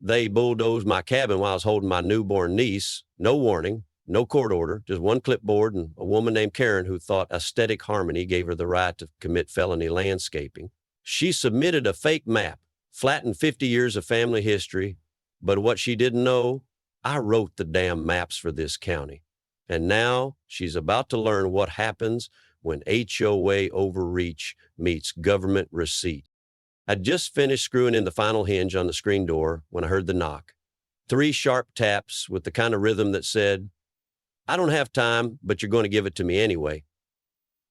They bulldozed my cabin while I was holding my newborn niece. No warning, no court order, just one clipboard and a woman named Karen who thought aesthetic harmony gave her the right to commit felony landscaping. She submitted a fake map, flattened 50 years of family history, but what she didn't know, I wrote the damn maps for this county. And now she's about to learn what happens when HOA overreach meets government receipt. I'd just finished screwing in the final hinge on the screen door when I heard the knock. 3 sharp taps with the kind of rhythm that said, "I don't have time, but you're going to give it to me anyway."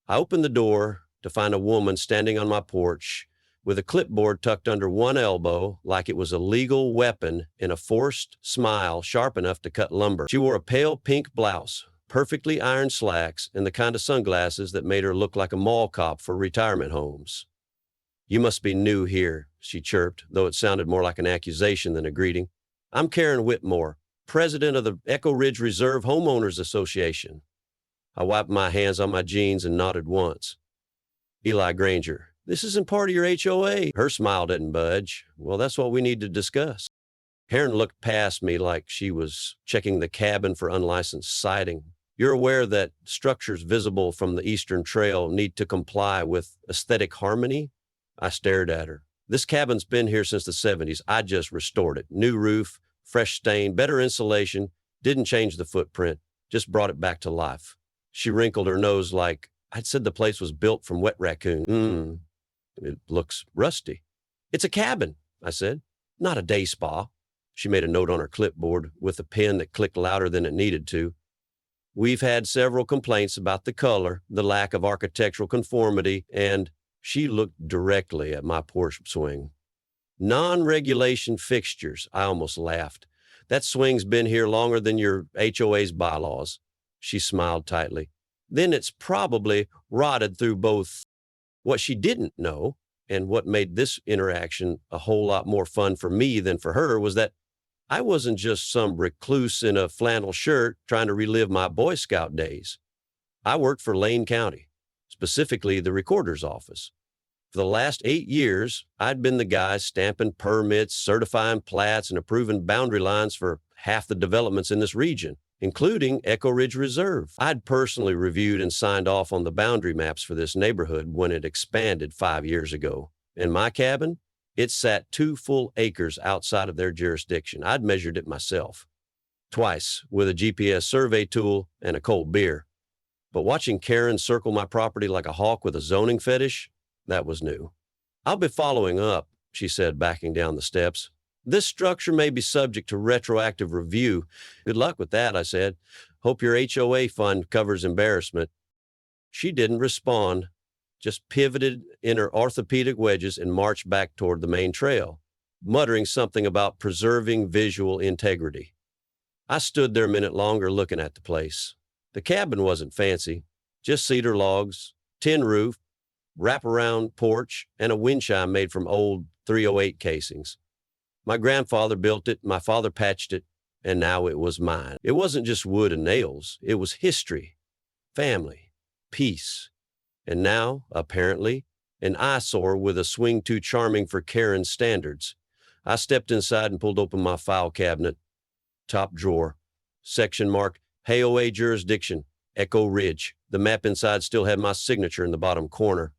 I opened the door to find a woman standing on my porch with a clipboard tucked under one elbow like it was a legal weapon and a forced smile sharp enough to cut lumber. She wore a pale pink blouse, perfectly ironed slacks, and the kind of sunglasses that made her look like a mall cop for retirement homes. "You must be new here," she chirped, though it sounded more like an accusation than a greeting. "I'm Karen Whitmore, president of the Echo Ridge Reserve Homeowners Association." I wiped my hands on my jeans and nodded once. "Eli Granger, this isn't part of your HOA." Her smile didn't budge. "Well, that's what we need to discuss." Karen looked past me like she was checking the cabin for unlicensed siding. "You're aware that structures visible from the Eastern Trail need to comply with aesthetic harmony?" I stared at her. "This cabin's been here since the 70s. I just restored it. New roof, fresh stain, better insulation. Didn't change the footprint, just brought it back to life." She wrinkled her nose like I'd said the place was built from wet raccoon. It looks rusty." "It's a cabin," I said, "not a day spa." She made a note on her clipboard with a pen that clicked louder than it needed to. "We've had several complaints about the color, the lack of architectural conformity, and—" She looked directly at my porch swing. "Non-regulation fixtures." I almost laughed. "That swing's been here longer than your HOA's bylaws." She smiled tightly. "Then it's probably rotted through both." What she didn't know, and what made this interaction a whole lot more fun for me than for her, was that I wasn't just some recluse in a flannel shirt trying to relive my Boy Scout days. I worked for Lane County, specifically the recorder's office. For the last 8 years, I'd been the guy stamping permits, certifying plats, and approving boundary lines for half the developments in this region, including Echo Ridge Reserve. I'd personally reviewed and signed off on the boundary maps for this neighborhood when it expanded 5 years ago. In my cabin, it sat 2 full acres outside of their jurisdiction. I'd measured it myself, twice, with a GPS survey tool and a cold beer. But watching Karen circle my property like a hawk with a zoning fetish, that was new. "I'll be following up," she said, backing down the steps. "This structure may be subject to retroactive review." "Good luck with that," I said. "Hope your HOA fund covers embarrassment." She didn't respond, just pivoted in her orthopedic wedges and marched back toward the main trail, muttering something about preserving visual integrity. I stood there a minute longer looking at the place. The cabin wasn't fancy, just cedar logs, tin roof, wraparound porch, and a wind chime made from old 308 casings. My grandfather built it, my father patched it, and now it was mine. It wasn't just wood and nails. It was history, family, peace, and now, apparently, an eyesore with a swing too charming for Karen's standards. I stepped inside and pulled open my file cabinet. Top drawer, section marked HOA jurisdiction, Echo Ridge. The map inside still had my signature in the bottom corner.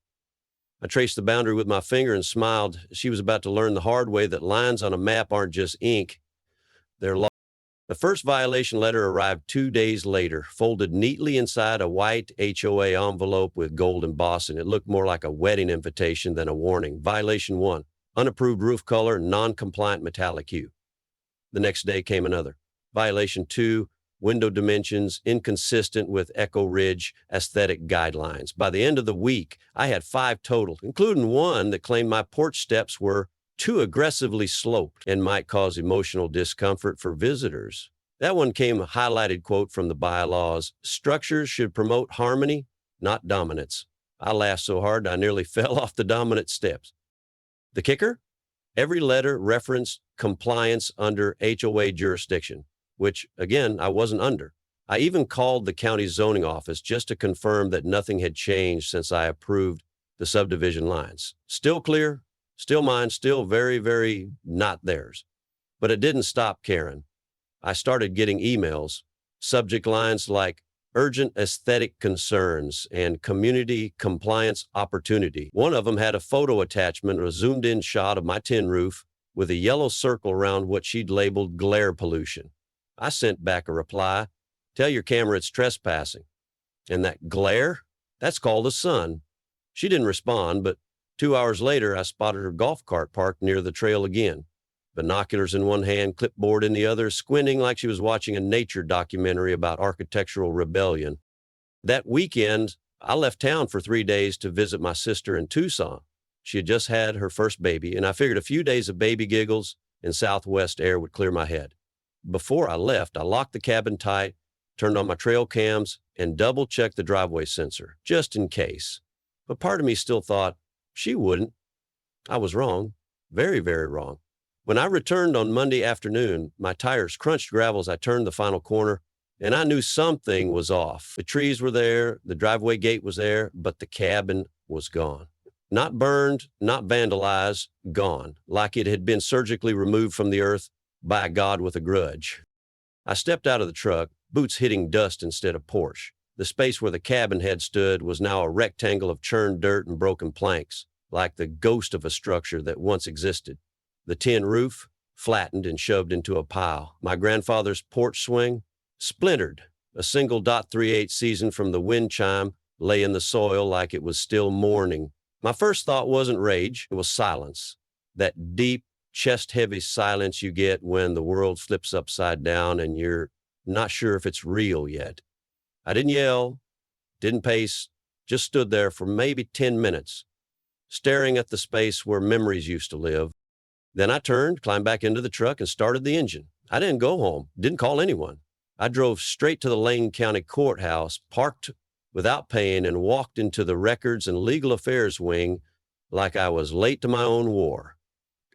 I traced the boundary with my finger and smiled. She was about to learn the hard way that lines on a map aren't just ink, they're law. The first violation letter arrived 2 days later, folded neatly inside a white HOA envelope with gold embossing. It looked more like a wedding invitation than a warning. Violation 1, unapproved roof color, non-compliant metallic hue. The next day came another. Violation 2, window dimensions inconsistent with Echo Ridge aesthetic guidelines. By the end of the week, I had 5 total, including one that claimed my porch steps were too aggressively sloped and might cause emotional discomfort for visitors. That one came a highlighted quote from the bylaws: "Structures should promote harmony, not dominance." I laughed so hard I nearly fell off the dominant steps. The kicker? Every letter referenced compliance under HOA jurisdiction, which, again, I wasn't under. I even called the county zoning office just to confirm that nothing had changed since I approved the subdivision lines. Still clear, still mine, still very, very not theirs. But it didn't stop Karen. I started getting emails, subject lines like urgent aesthetic concerns and community compliance opportunity. One of them had a photo attachment, a zoomed in shot of my tin roof with a yellow circle around what she'd labeled glare pollution. I sent back a reply, tell your camera it's trespassing. And that glare, that's called the sun. She didn't respond, but 2 hours later, I spotted her golf cart parked near the trail again. Binoculars in one hand, clipboard in the other, squinting like she was watching a nature documentary about architectural rebellion. That weekend, I left town for 3 days to visit my sister in Tucson. She had just had her first baby, and I figured a few days of baby giggles and southwest air would clear my head. Before I left, I locked the cabin tight, turned on my trail cams, and double-checked the driveway sensor, just in case. But part of me still thought, she wouldn't. I was wrong. Very, very wrong. When I returned on Monday afternoon, my tires crunched gravel as I turned the final corner, and I knew something was off. The trees were there, the driveway gate was there, but the cabin was gone. Not burned, not vandalized, gone, like it had been surgically removed from the earth by a god with a grudge. I stepped out of the truck, boots hitting dust instead of porch. The space where the cabin had stood was now a rectangle of churned dirt and broken planks, like the ghost of a structure that once existed. The tin roof, flattened and shoved into a pile. My grandfather's porch swing, splintered. A single .38 season from the wind chime lay in the soil like it was still mourning. My first thought wasn't rage, it was silence. That deep, chest-heavy silence you get when the world flips upside down and you're not sure if it's real yet. I didn't yell, didn't pace, just stood there for maybe 10 minutes, staring at the space where memories used to live. Then I turned, climbed back into the truck, and started the engine. I didn't go home, didn't call anyone. I drove straight to the Lane County Courthouse, parked without paying, and walked into the Records and Legal Affairs wing like I was late to my own war.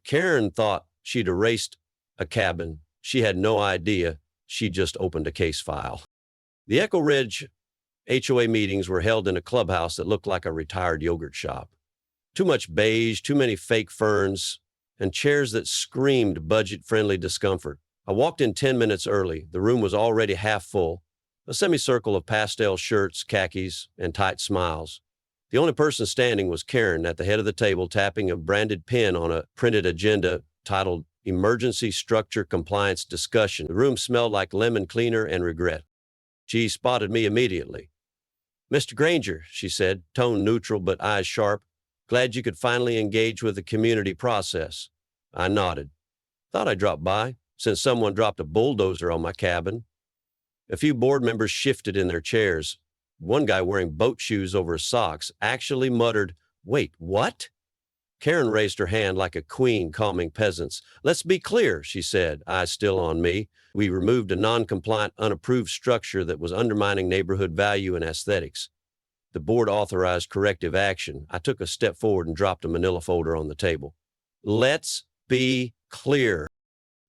Karen thought she'd erased a cabin. She had no idea she'd just opened a case file. The Echo Ridge HOA meetings were held in a clubhouse that looked like a retired yogurt shop. Too much beige, too many fake ferns, and chairs that screamed budget-friendly discomfort. I walked in 10 minutes early. The room was already half full, a semicircle of pastel shirts, khakis, and tight smiles. The only person standing was Karen at the head of the table, tapping a branded pen on a printed agenda titled Emergency Structure Compliance Discussion. The room smelled like lemon cleaner and regret. She spotted me immediately. "Mr. Granger," she said, tone neutral but eyes sharp, "glad you could finally engage with the community process." I nodded. "Thought I'd drop by, since someone dropped a bulldozer on my cabin." A few board members shifted in their chairs. One guy wearing boat shoes over his socks actually muttered, "Wait, what?" Karen raised her hand like a queen calming peasants. "Let's be clear," she said, eyes still on me. "We removed a non-compliant, unapproved structure that was undermining neighborhood value and aesthetics. The board authorized corrective action." I took a step forward and dropped a manila folder on the table. "Let's be clear."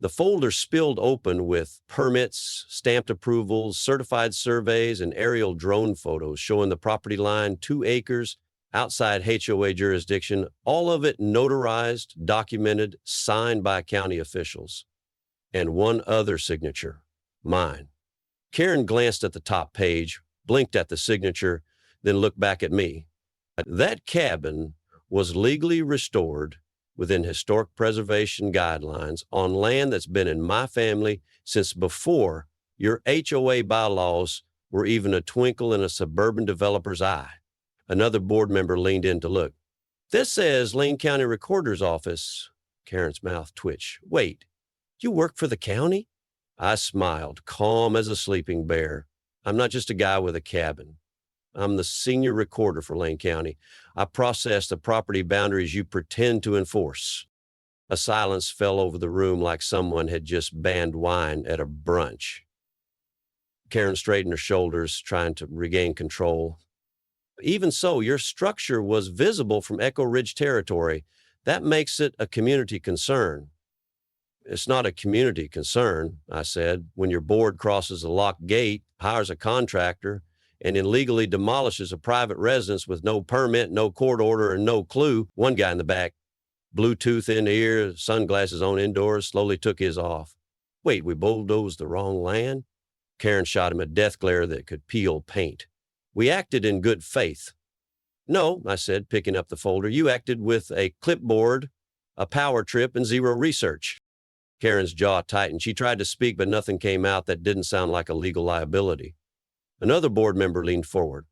The folder spilled open with permits, stamped approvals, certified surveys, and aerial drone photos showing the property line, 2 acres, outside HOA jurisdiction, all of it notarized, documented, signed by county officials. And one other signature, mine. Karen glanced at the top page, blinked at the signature, then looked back at me. That cabin was legally restored within historic preservation guidelines on land that's been in my family since before your HOA bylaws were even a twinkle in a suburban developer's eye. Another board member leaned in to look. "This says Lane County Recorder's Office." Karen's mouth twitched. "Wait, you work for the county?" I smiled, calm as a sleeping bear. "I'm not just a guy with a cabin. I'm the senior recorder for Lane County. I process the property boundaries you pretend to enforce." A silence fell over the room like someone had just banned wine at a brunch. Karen straightened her shoulders, trying to regain control. "Even so, your structure was visible from Echo Ridge territory. That makes it a community concern." "It's not a community concern," I said, "when your board crosses a locked gate, hires a contractor, and illegally demolishes a private residence with no permit, no court order, and no clue." One guy in the back, Bluetooth in ear, sunglasses on indoors, slowly took his off. Wait, we bulldozed the wrong land? Karen shot him a death glare that could peel paint. We acted in good faith. No, I said, picking up the folder. You acted with a clipboard, a power trip, and zero research. Karen's jaw tightened. She tried to speak, but nothing came out that didn't sound like a legal liability. Another board member leaned forward.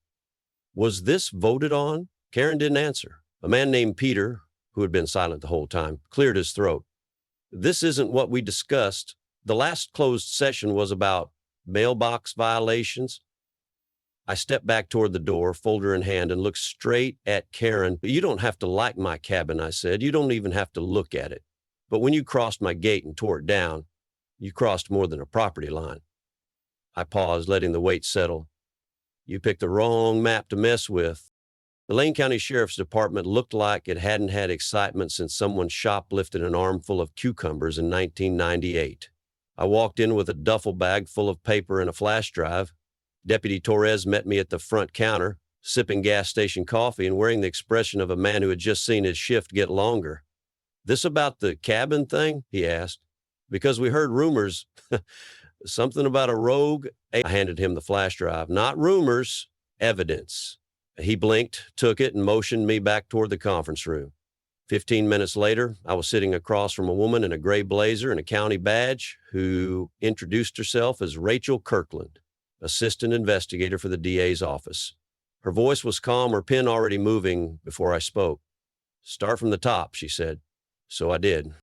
Was this voted on? Karen didn't answer. A man named Peter, who had been silent the whole time, cleared his throat. This isn't what we discussed. The last closed session was about mailbox violations. I stepped back toward the door, folder in hand, and looked straight at Karen. You don't have to like my cabin, I said. You don't even have to look at it. But when you crossed my gate and tore it down, you crossed more than a property line. I paused, letting the weight settle. You picked the wrong map to mess with. The Lane County Sheriff's Department looked like it hadn't had excitement since someone shoplifted an armful of cucumbers in 1998. I walked in with a duffel bag full of paper and a flash drive. Deputy Torres met me at the front counter, sipping gas station coffee and wearing the expression of a man who had just seen his shift get longer. This about the cabin thing? He asked. Because we heard rumors, something about a rogue. I handed him the flash drive. Not rumors, evidence. He blinked, took it, and motioned me back toward the conference room. 15 minutes later, I was sitting across from a woman in a gray blazer and a county badge who introduced herself as Rachel Kirkland, assistant investigator for the DA's office. Her voice was calm, her pen already moving before I spoke. Start from the top, she said. So I did.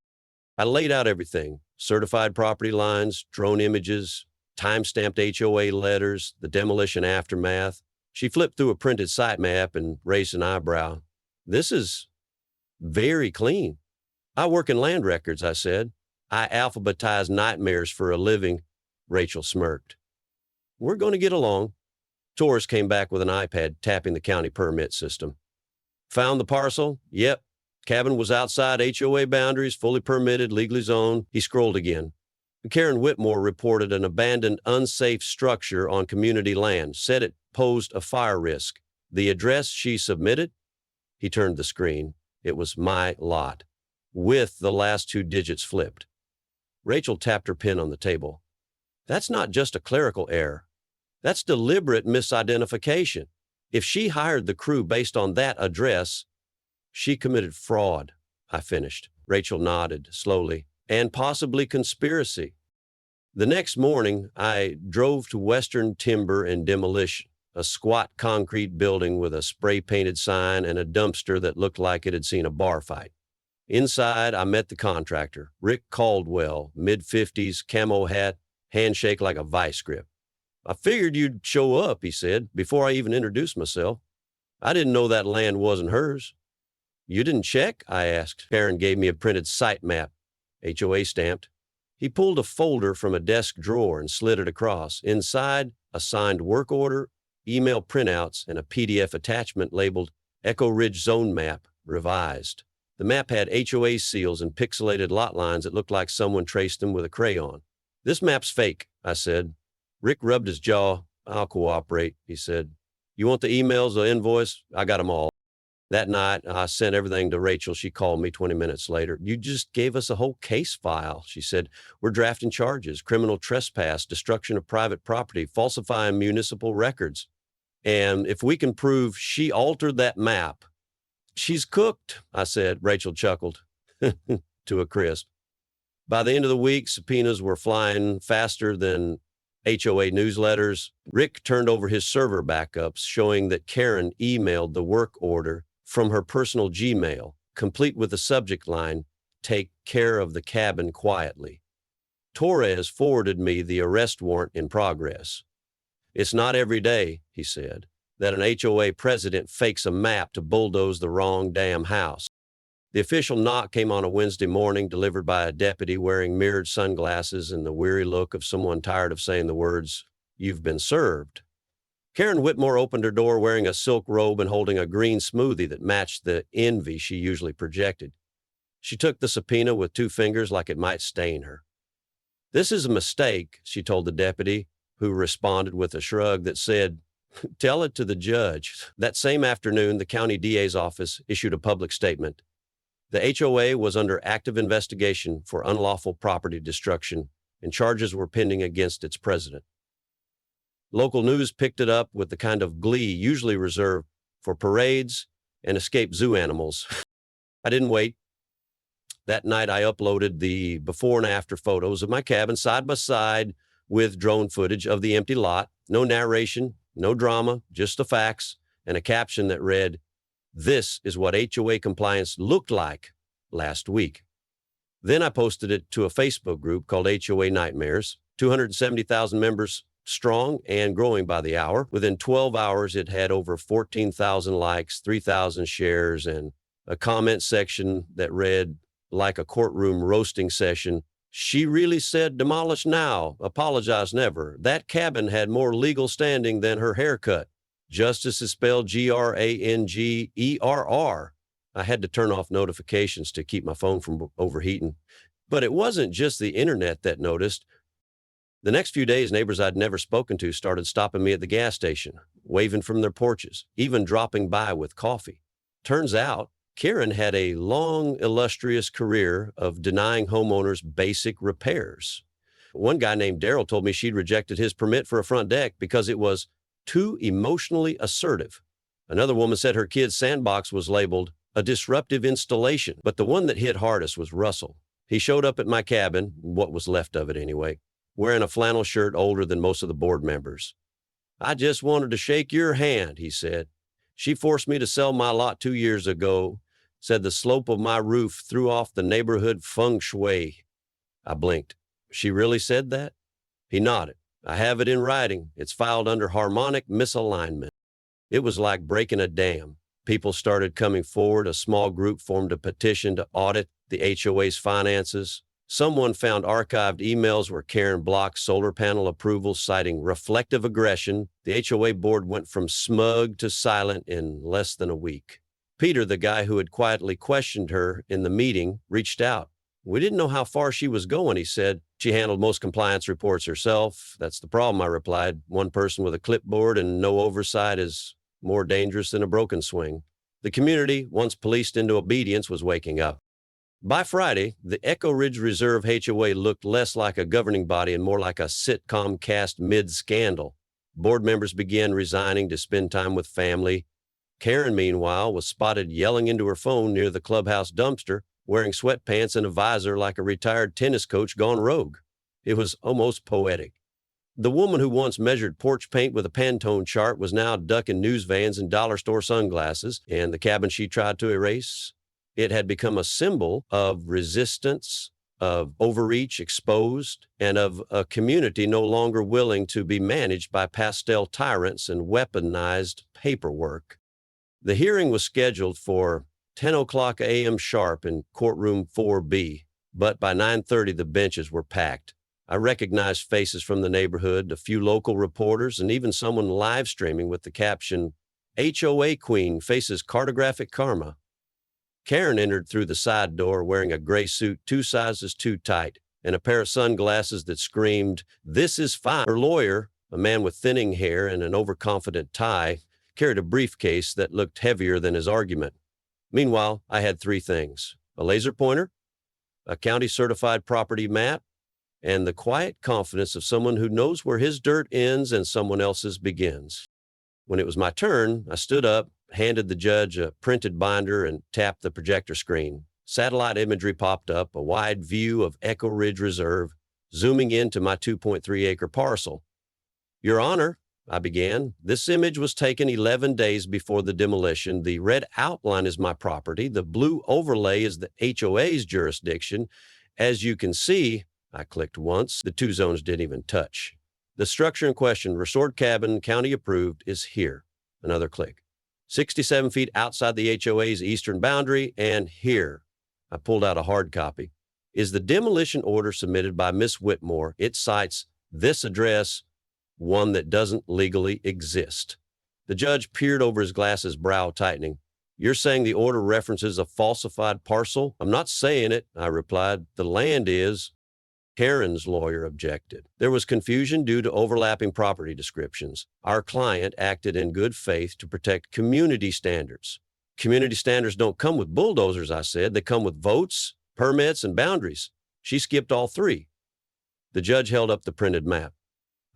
I laid out everything, certified property lines, drone images, time-stamped HOA letters, the demolition aftermath. She flipped through a printed site map and raised an eyebrow. This is very clean. I work in land records, I said. I alphabetize nightmares for a living. Rachel smirked. We're going to get along. Torres came back with an iPad, tapping the county permit system. Found the parcel? Yep. Cabin was outside HOA boundaries, fully permitted, legally zoned. He scrolled again. Karen Whitmore reported an abandoned, unsafe structure on community land, said it posed a fire risk. The address she submitted? He turned the screen. It was my lot, with the last two digits flipped. Rachel tapped her pen on the table. That's not just a clerical error. That's deliberate misidentification. If she hired the crew based on that address, she committed fraud, I finished. Rachel nodded slowly. And possibly conspiracy. The next morning, I drove to Western Timber and Demolition, a squat concrete building with a spray-painted sign and a dumpster that looked like it had seen a bar fight. Inside, I met the contractor, Rick Caldwell, mid-50s, camo hat, handshake like a vice grip. I figured you'd show up, he said, before I even introduced myself. I didn't know that land wasn't hers. You didn't check? I asked. Karen gave me a printed site map, HOA stamped. He pulled a folder from a desk drawer and slid it across. Inside, a signed work order, email printouts, and a PDF attachment labeled Echo Ridge Zone Map, revised. The map had HOA seals and pixelated lot lines that looked like someone traced them with a crayon. This map's fake, I said. Rick rubbed his jaw. I'll cooperate, he said. You want the emails, the invoice? I got them all. That night, I sent everything to Rachel. She called me 20 minutes later. You just gave us a whole case file, she said. We're drafting charges, criminal trespass, destruction of private property, falsifying municipal records. And if we can prove she altered that map, she's cooked, I said. Rachel chuckled to a crisp. By the end of the week, subpoenas were flying faster than HOA newsletters. Rick turned over his server backups, showing that Karen emailed the work order from her personal Gmail, complete with the subject line, "Take care of the cabin quietly." Torres forwarded me the arrest warrant in progress. It's not every day, he said, that an HOA president fakes a map to bulldoze the wrong damn house. The official knock came on a Wednesday morning, delivered by a deputy wearing mirrored sunglasses and the weary look of someone tired of saying the words, "You've been served." Karen Whitmore opened her door wearing a silk robe and holding a green smoothie that matched the envy she usually projected. She took the subpoena with two fingers like it might stain her. This is a mistake, she told the deputy, who responded with a shrug that said, "Tell it to the judge." That same afternoon, the county DA's office issued a public statement. The HOA was under active investigation for unlawful property destruction, and charges were pending against its president. Local news picked it up with the kind of glee usually reserved for parades and escaped zoo animals. I didn't wait. That night, I uploaded the before and after photos of my cabin side by side with drone footage of the empty lot. No narration, no drama, just the facts, and a caption that read, "This is what HOA compliance looked like last week." Then I posted it to a Facebook group called HOA Nightmares, 270,000 members strong and growing by the hour. Within 12 hours, it had over 14,000 likes, 3,000 shares, and a comment section that read, like a courtroom roasting session, "She really said demolish now, apologize never. That cabin had more legal standing than her haircut. Justice is spelled Grangerr." I had to turn off notifications to keep my phone from overheating. But it wasn't just the internet that noticed. The next few days, neighbors I'd never spoken to started stopping me at the gas station, waving from their porches, even dropping by with coffee. Turns out, Karen had a long, illustrious career of denying homeowners basic repairs. One guy named Daryl told me she'd rejected his permit for a front deck because it was too emotionally assertive. Another woman said her kid's sandbox was labeled a disruptive installation, but the one that hit hardest was Russell. He showed up at my cabin, what was left of it anyway, wearing a flannel shirt older than most of the board members. "I just wanted to shake your hand," he said. "She forced me to sell my lot 2 years ago, said the slope of my roof threw off the neighborhood feng shui." I blinked. "She really said that?" He nodded. "I have it in writing. It's filed under harmonic misalignment." It was like breaking a dam. People started coming forward. A small group formed a petition to audit the HOA's finances. Someone found archived emails where Karen blocked solar panel approvals, citing reflective aggression. The HOA board went from smug to silent in less than a week. Peter, the guy who had quietly questioned her in the meeting, reached out. "We didn't know how far she was going," he said. "She handled most compliance reports herself." "That's the problem," I replied. "One person with a clipboard and no oversight is more dangerous than a broken swing." The community, once policed into obedience, was waking up. By Friday, the Echo Ridge Reserve HOA looked less like a governing body and more like a sitcom cast mid-scandal. Board members began resigning to spend time with family. Karen, meanwhile, was spotted yelling into her phone near the clubhouse dumpster, wearing sweatpants and a visor like a retired tennis coach gone rogue. It was almost poetic. The woman who once measured porch paint with a Pantone chart was now ducking news vans and dollar store sunglasses, and the cabin she tried to erase, it had become a symbol of resistance, of overreach exposed, and of a community no longer willing to be managed by pastel tyrants and weaponized paperwork. The hearing was scheduled for 10 o'clock a.m. sharp in courtroom 4B, but by 9:30 the benches were packed. I recognized faces from the neighborhood, a few local reporters, and even someone live streaming with the caption, "HOA Queen faces cartographic karma." Karen entered through the side door wearing a gray suit 2 sizes too tight and a pair of sunglasses that screamed, "This is fine." Her lawyer, a man with thinning hair and an overconfident tie, carried a briefcase that looked heavier than his argument. Meanwhile, I had 3 things: a laser pointer, a county-certified property map, and the quiet confidence of someone who knows where his dirt ends and someone else's begins. When it was my turn, I stood up, handed the judge a printed binder, and tapped the projector screen. Satellite imagery popped up, a wide view of Echo Ridge Reserve, zooming into my 2.3-acre parcel. "Your Honor," I began, "this image was taken 11 days before the demolition. The red outline is my property. The blue overlay is the HOA's jurisdiction. As you can see," I clicked once, the 2 zones didn't even touch. "The structure in question, resort cabin, county approved, is here." Another click. 67 feet outside the HOA's eastern boundary, and here, I pulled out a hard copy, is the demolition order submitted by Miss Whitmore. It cites this address, one that doesn't legally exist. The judge peered over his glasses, brow tightening. "You're saying the order references a falsified parcel?" "I'm not saying it," I replied. "The land is." Karen's lawyer objected. There was confusion due to overlapping property descriptions. Our client acted in good faith to protect community standards. Community standards don't come with bulldozers, I said. They come with votes, permits, and boundaries. She skipped all three. The judge held up the printed map.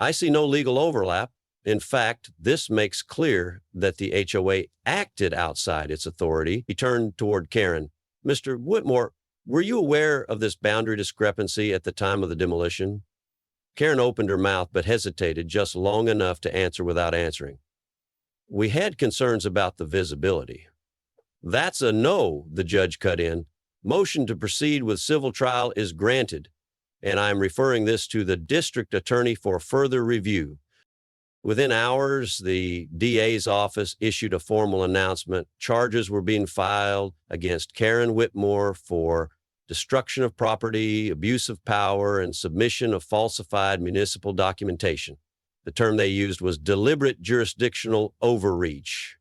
I see no legal overlap. In fact, this makes clear that the HOA acted outside its authority. He turned toward Karen. Mr. Whitmore, were you aware of this boundary discrepancy at the time of the demolition? Karen opened her mouth but hesitated just long enough to answer without answering. We had concerns about the visibility. That's a no, the judge cut in. Motion to proceed with civil trial is granted, and I'm referring this to the district attorney for further review. Within hours, the DA's office issued a formal announcement. Charges were being filed against Karen Whitmore for destruction of property, abuse of power, and submission of falsified municipal documentation. The term they used was deliberate jurisdictional overreach.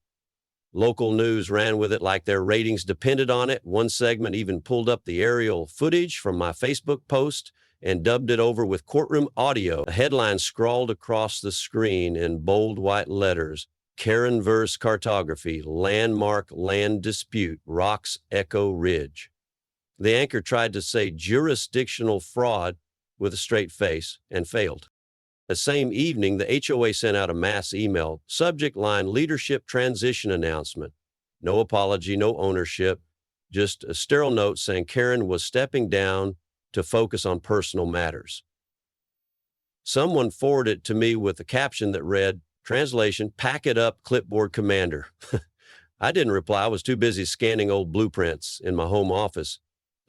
Local news ran with it like their ratings depended on it. One segment even pulled up the aerial footage from my Facebook post and dubbed it over with courtroom audio. A headline scrawled across the screen in bold white letters, Karen vs. Cartography, Landmark Land Dispute, Rocks Echo Ridge. The anchor tried to say jurisdictional fraud with a straight face and failed. The same evening, the HOA sent out a mass email, subject line leadership transition announcement. No apology, no ownership, just a sterile note saying Karen was stepping down to focus on personal matters. Someone forwarded it to me with a caption that read, translation, pack it up, clipboard commander. I didn't reply. I was too busy scanning old blueprints in my home office,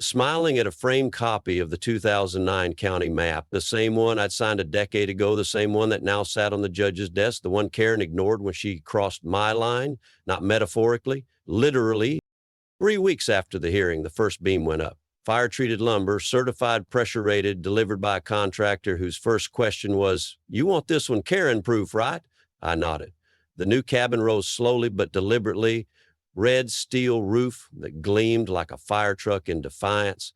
smiling at a framed copy of the 2009 county map, the same one I'd signed a decade ago, the same one that now sat on the judge's desk, the one Karen ignored when she crossed my line, not metaphorically, literally. 3 weeks after the hearing, the first beam went up. Fire-treated lumber, certified pressure-rated, delivered by a contractor whose first question was, you want this one Karen-proof, right? I nodded. The new cabin rose slowly but deliberately, red steel roof that gleamed like a fire truck in defiance,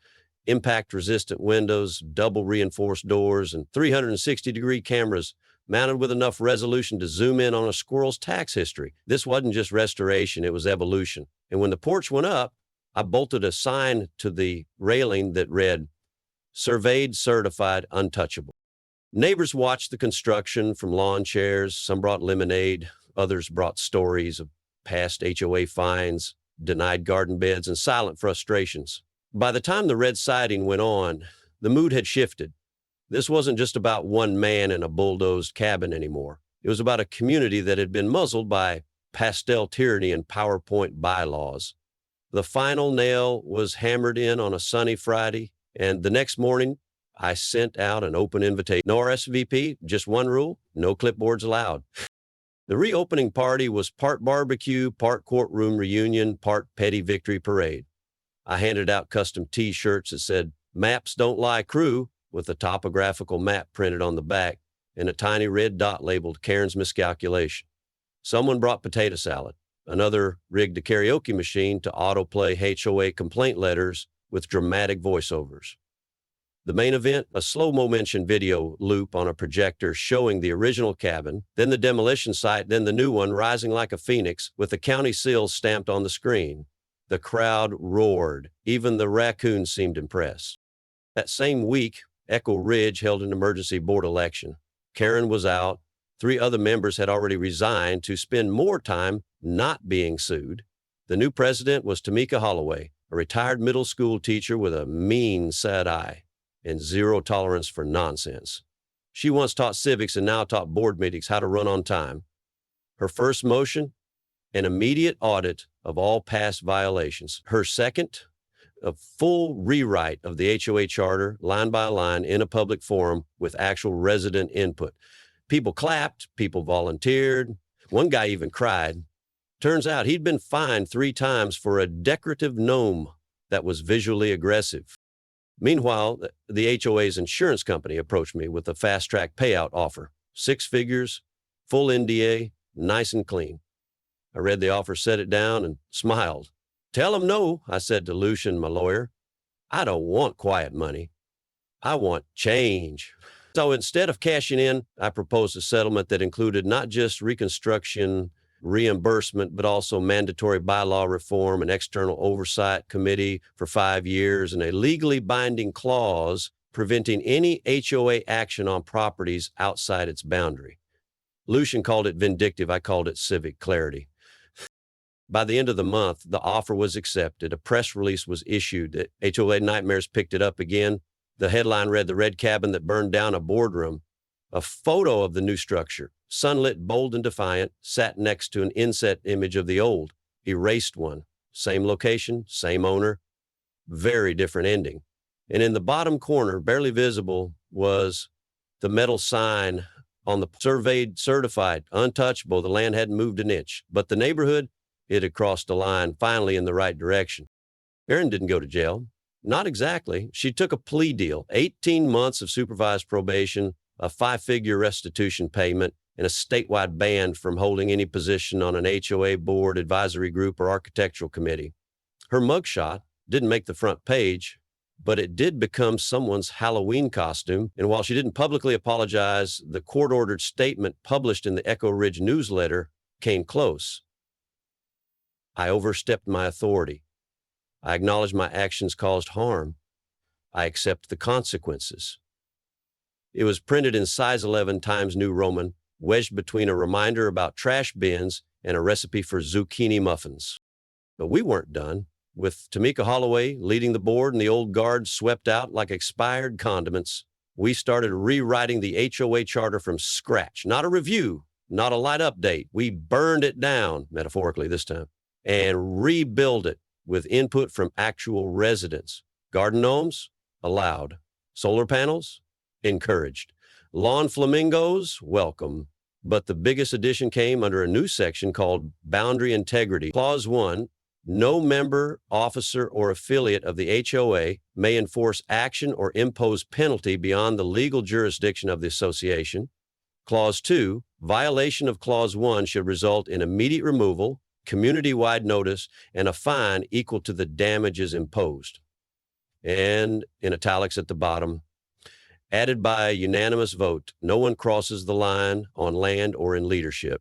impact-resistant windows, double reinforced doors, and 360-degree cameras mounted with enough resolution to zoom in on a squirrel's tax history. This wasn't just restoration, it was evolution. And when the porch went up, I bolted a sign to the railing that read, surveyed, certified, untouchable. Neighbors watched the construction from lawn chairs. Some brought lemonade. Others brought stories of past HOA fines, denied garden beds, and silent frustrations. By the time the red siding went on, the mood had shifted. This wasn't just about one man in a bulldozed cabin anymore. It was about a community that had been muzzled by pastel tyranny and PowerPoint bylaws. The final nail was hammered in on a sunny Friday, and the next morning, I sent out an open invitation. No RSVP, just one rule, no clipboards allowed. The reopening party was part barbecue, part courtroom reunion, part petty victory parade. I handed out custom T-shirts that said, Maps Don't Lie Crew, with a topographical map printed on the back and a tiny red dot labeled Karen's Miscalculation. Someone brought potato salad. Another rigged a karaoke machine to autoplay HOA complaint letters with dramatic voiceovers. The main event, a slow-mo mention video loop on a projector showing the original cabin, then the demolition site, then the new one rising like a phoenix with the county seal stamped on the screen. The crowd roared. Even the raccoons seemed impressed. That same week, Echo Ridge held an emergency board election. Karen was out. 3 other members had already resigned to spend more time not being sued. The new president was Tamika Holloway, a retired middle school teacher with a mean, sad eye and zero tolerance for nonsense. She once taught civics and now taught board meetings how to run on time. Her first motion, an immediate audit of all past violations. Her second, a full rewrite of the HOA charter, line by line, in a public forum with actual resident input. People clapped, people volunteered. One guy even cried. Turns out he'd been fined 3 times for a decorative gnome that was visually aggressive. Meanwhile, the HOA's insurance company approached me with a fast-track payout offer. 6 figures, full NDA, nice and clean. I read the offer, set it down, and smiled. Tell him no, I said to Lucian, my lawyer. I don't want quiet money. I want change. So instead of cashing in, I proposed a settlement that included not just reconstruction, reimbursement, but also mandatory bylaw reform, an external oversight committee for 5 years, and a legally binding clause preventing any HOA action on properties outside its boundary. Lucian called it vindictive. I called it civic clarity. By the end of the month, the offer was accepted. A press release was issued. HOA Nightmares picked it up again. The headline read, "The Red Cabin That Burned Down a Boardroom." A photo of the new structure, sunlit, bold, and defiant, sat next to an inset image of the old, erased one. Same location, same owner, very different ending. And in the bottom corner, barely visible, was the metal sign on the surveyed, certified, untouchable. The land hadn't moved an inch. But the neighborhood, it had crossed a line, finally in the right direction. Erin didn't go to jail. Not exactly. She took a plea deal, 18 months of supervised probation, a 5-figure restitution payment, and a statewide ban from holding any position on an HOA board, advisory group, or architectural committee. Her mugshot didn't make the front page, but it did become someone's Halloween costume. And while she didn't publicly apologize, the court-ordered statement published in the Echo Ridge newsletter came close. I overstepped my authority. I acknowledge my actions caused harm. I accept the consequences. It was printed in size 11 Times New Roman, wedged between a reminder about trash bins and a recipe for zucchini muffins. But we weren't done. With Tamika Holloway leading the board and the old guard swept out like expired condiments, we started rewriting the HOA charter from scratch. Not a review, not a light update. We burned it down, metaphorically this time, and rebuild it with input from actual residents. Garden gnomes? Allowed. Solar panels? Encouraged. Lawn flamingos? Welcome. But the biggest addition came under a new section called Boundary Integrity. Clause 1, no member, officer, or affiliate of the HOA may enforce action or impose penalty beyond the legal jurisdiction of the association. Clause 2, violation of Clause 1 should result in immediate removal, community-wide notice, and a fine equal to the damages imposed. And in italics at the bottom, added by a unanimous vote, no one crosses the line on land or in leadership.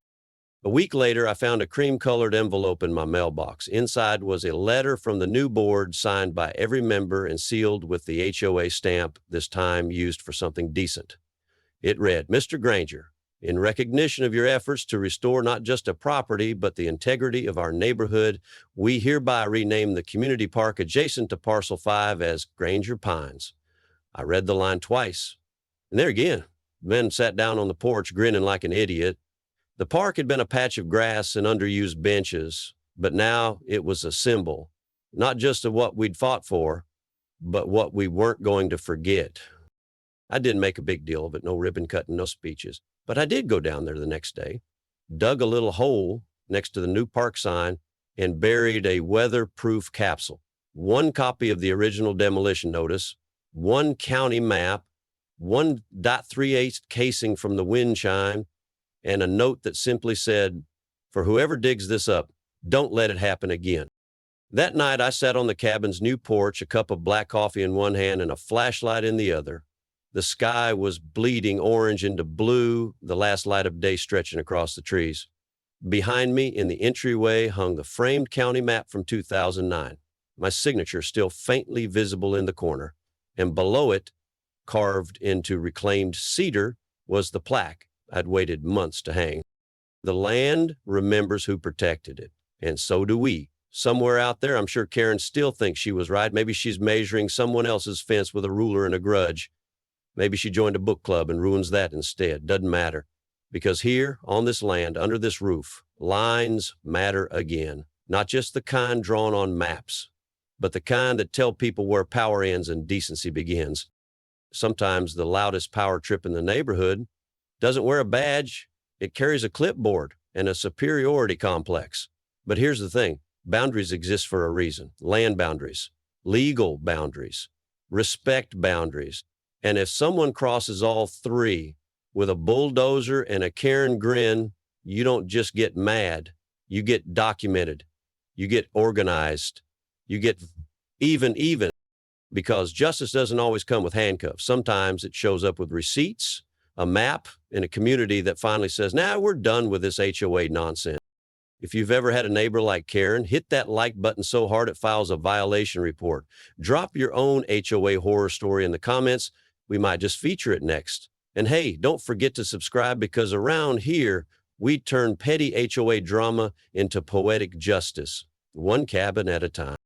A week later, I found a cream-colored envelope in my mailbox. Inside was a letter from the new board signed by every member and sealed with the HOA stamp, this time used for something decent. It read, "Mr. Granger, in recognition of your efforts to restore not just a property, but the integrity of our neighborhood, we hereby rename the community park adjacent to Parcel 5 as Granger Pines." I read the line twice. And there again, the man sat down on the porch grinning like an idiot. The park had been a patch of grass and underused benches, but now it was a symbol, not just of what we'd fought for, but what we weren't going to forget. I didn't make a big deal of it, no ribbon cutting, no speeches. But I did go down there the next day, dug a little hole next to the new park sign, and buried a weatherproof capsule. One copy of the original demolition notice, one county map, 1.38 casing from the wind chime, and a note that simply said, "For whoever digs this up, don't let it happen again." That night, I sat on the cabin's new porch, a cup of black coffee in one hand and a flashlight in the other. The sky was bleeding orange into blue, the last light of day stretching across the trees. Behind me, in the entryway, hung the framed county map from 2009, my signature still faintly visible in the corner, and below it, carved into reclaimed cedar, was the plaque I'd waited months to hang. The land remembers who protected it, and so do we. Somewhere out there, I'm sure Karen still thinks she was right. Maybe she's measuring someone else's fence with a ruler and a grudge. Maybe she joined a book club and ruins that instead. Doesn't matter. Because here, on this land, under this roof, lines matter again. Not just the kind drawn on maps, but the kind that tell people where power ends and decency begins. Sometimes the loudest power trip in the neighborhood doesn't wear a badge. It carries a clipboard and a superiority complex. But here's the thing. Boundaries exist for a reason. Land boundaries, legal boundaries, respect boundaries. And if someone crosses all three with a bulldozer and a Karen grin, you don't just get mad. You get documented. You get organized. You get even. Because justice doesn't always come with handcuffs. Sometimes it shows up with receipts, a map, and a community that finally says, "Nah, we're done with this HOA nonsense." If you've ever had a neighbor like Karen, hit that like button so hard it files a violation report. Drop your own HOA horror story in the comments. We might just feature it next. And hey, don't forget to subscribe because around here, we turn petty HOA drama into poetic justice, one cabin at a time.